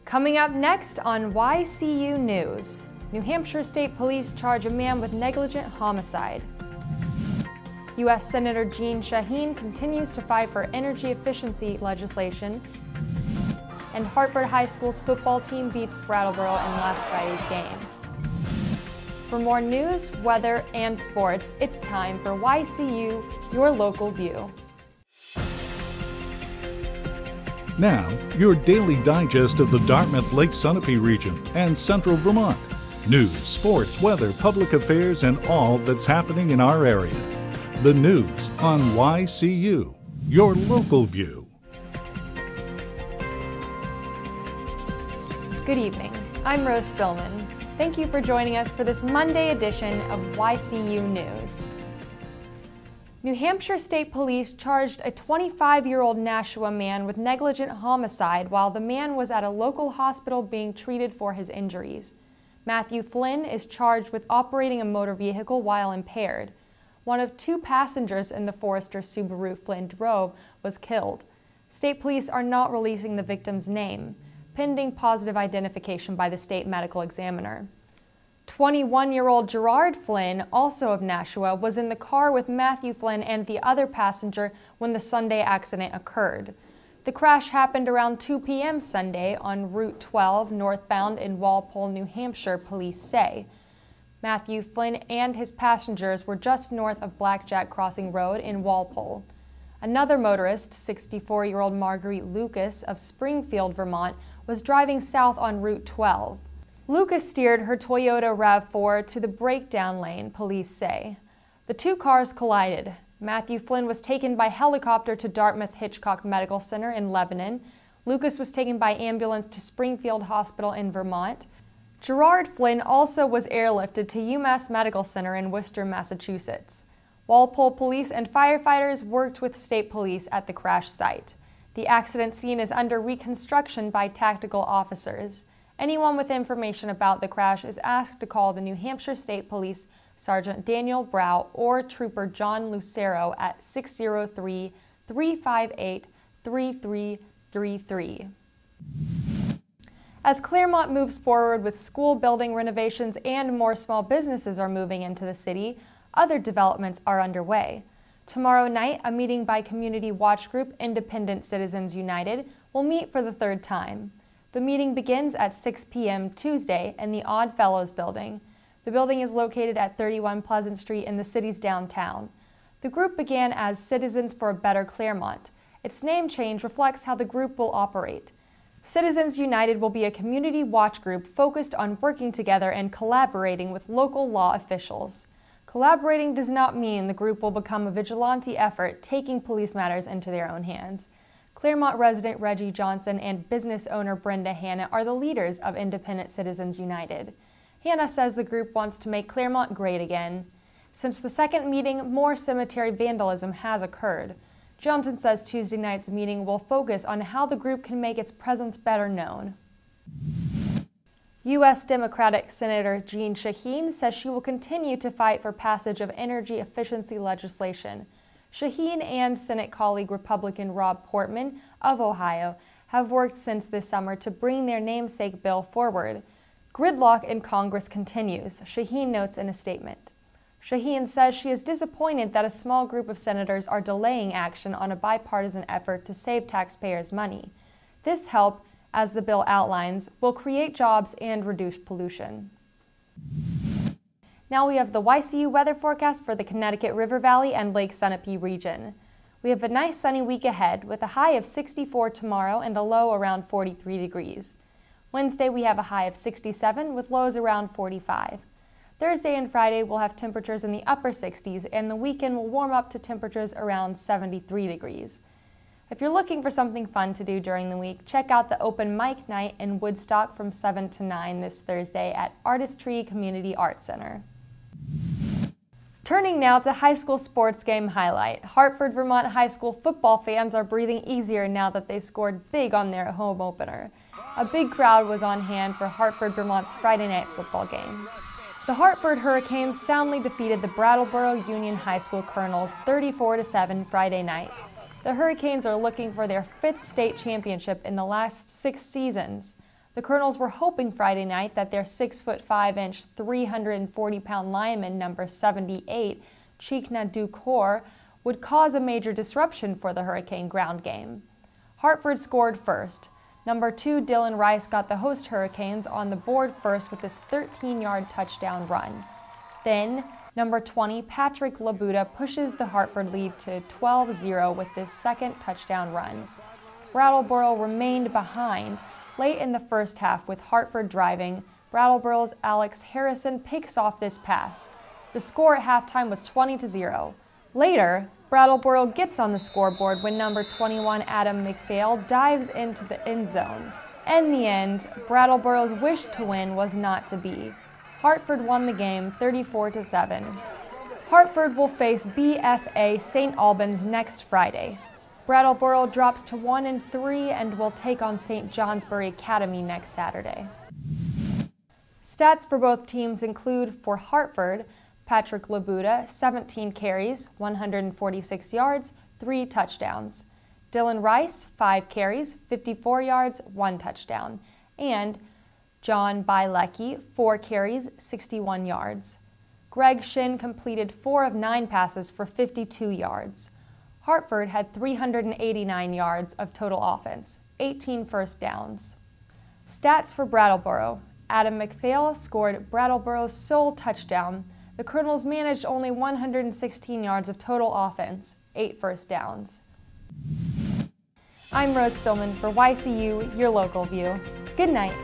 Coming up next on YCU News, New Hampshire State Police charge a man with negligent homicide. U.S. Senator Jeanne Shaheen continues to fight for energy efficiency legislation, and Hartford High School's football team beats Brattleboro in last Friday's game. For more news, weather, and sports, it's time for YCU, your local view. Now, your daily digest of the Dartmouth-Lake Sunapee region and central Vermont. News, sports, weather, public affairs, and all that's happening in our area. The news on YCU, your local view. Good evening. I'm Rose Spillman. Thank you for joining us for this Monday edition of YCU News. New Hampshire State Police charged a 25-year-old Nashua man with negligent homicide while the man was at a local hospital being treated for his injuries. Matthew Flynn is charged with operating a motor vehicle while impaired. One of two passengers in the Forester Subaru Flynn drove was killed. State police are not releasing the victim's name, pending positive identification by the state medical examiner. 21-year-old Gerard Flynn, also of Nashua, was in the car with Matthew Flynn and the other passenger when the Sunday accident occurred. The crash happened around 2 p.m. Sunday on Route 12 northbound in Walpole, New Hampshire, police say. Matthew Flynn and his passengers were just north of Blackjack Crossing Road in Walpole. Another motorist, 64-year-old Marguerite Lucas of Springfield, Vermont, was driving south on Route 12. Lucas steered her Toyota RAV4 to the breakdown lane, police say. The two cars collided. Matthew Flynn was taken by helicopter to Dartmouth Hitchcock Medical Center in Lebanon. Lucas was taken by ambulance to Springfield Hospital in Vermont. Gerard Flynn also was airlifted to UMass Medical Center in Worcester, Massachusetts. Walpole police and firefighters worked with state police at the crash site. The accident scene is under reconstruction by tactical officers. Anyone with information about the crash is asked to call the New Hampshire State Police Sergeant Daniel Brow or Trooper John Lucero at 603-358-3333. As Claremont moves forward with school building renovations and more small businesses are moving into the city, other developments are underway. Tomorrow night, a meeting by community watch group Independent Citizens United will meet for the third time. The meeting begins at 6 p.m. Tuesday in the Odd Fellows Building. The building is located at 31 Pleasant Street in the city's downtown. The group began as Citizens for a Better Claremont. Its name change reflects how the group will operate. Citizens United will be a community watch group focused on working together and collaborating with local law officials. Collaborating does not mean the group will become a vigilante effort taking police matters into their own hands. Claremont resident Reggie Johnson and business owner Brenda Hanna are the leaders of Independent Citizens United. Hanna says the group wants to make Claremont great again. Since the second meeting, more cemetery vandalism has occurred. Johnson says Tuesday night's meeting will focus on how the group can make its presence better known. U.S. Democratic Senator Jeanne Shaheen says she will continue to fight for passage of energy efficiency legislation. Shaheen and Senate colleague Republican Rob Portman of Ohio have worked since this summer to bring their namesake bill forward. Gridlock in Congress continues, Shaheen notes in a statement. Shaheen says she is disappointed that a small group of senators are delaying action on a bipartisan effort to save taxpayers' money. This help, as the bill outlines, will create jobs and reduce pollution. Now we have the YCU weather forecast for the Connecticut River Valley and Lake Sunapee region. We have a nice sunny week ahead with a high of 64 tomorrow and a low around 43 degrees. Wednesday we have a high of 67 with lows around 45. Thursday and Friday we'll have temperatures in the upper 60s and the weekend will warm up to temperatures around 73 degrees. If you're looking for something fun to do during the week, check out the open mic night in Woodstock from 7 to 9 this Thursday at Artistry Community Art Center. Turning now to high school sports game highlight. Hartford, Vermont high school football fans are breathing easier now that they scored big on their home opener. A big crowd was on hand for Hartford, Vermont's Friday night football game. The Hartford Hurricanes soundly defeated the Brattleboro Union High School Colonels 34-7 Friday night. The Hurricanes are looking for their 5th state championship in the last 6 seasons. The Colonels were hoping Friday night that their 6'5", 340-pound lineman number 78, Chikna Dukor, would cause a major disruption for the Hurricane ground game. Hartford scored first. Number 2, Dylan Rice, got the host Hurricanes on the board first with his 13-yard touchdown run. Then, number 20, Patrick Labuda, pushes the Hartford lead to 12-0 with his second touchdown run. Brattleboro remained behind. Late in the first half, with Hartford driving, Brattleboro's Alex Harrison picks off this pass. The score at halftime was 20-0. Later, Brattleboro gets on the scoreboard when number 21, Adam McPhail, dives into the end zone. In the end, Brattleboro's wish to win was not to be. Hartford won the game 34-7. Hartford will face BFA St. Albans next Friday. Brattleboro drops to 1-3 and will take on St. Johnsbury Academy next Saturday. Stats for both teams include, for Hartford, Patrick Labuda, 17 carries, 146 yards, 3 touchdowns. Dylan Rice, 5 carries, 54 yards, 1 touchdown. And John Bielecki, 4 carries, 61 yards. Greg Shin completed 4 of 9 passes for 52 yards. Hartford had 389 yards of total offense, 18 first downs. Stats for Brattleboro. Adam McPhail scored Brattleboro's sole touchdown. The Colonels managed only 116 yards of total offense, 8 first downs. I'm Rose Spillman for YCU, your local view. Good night.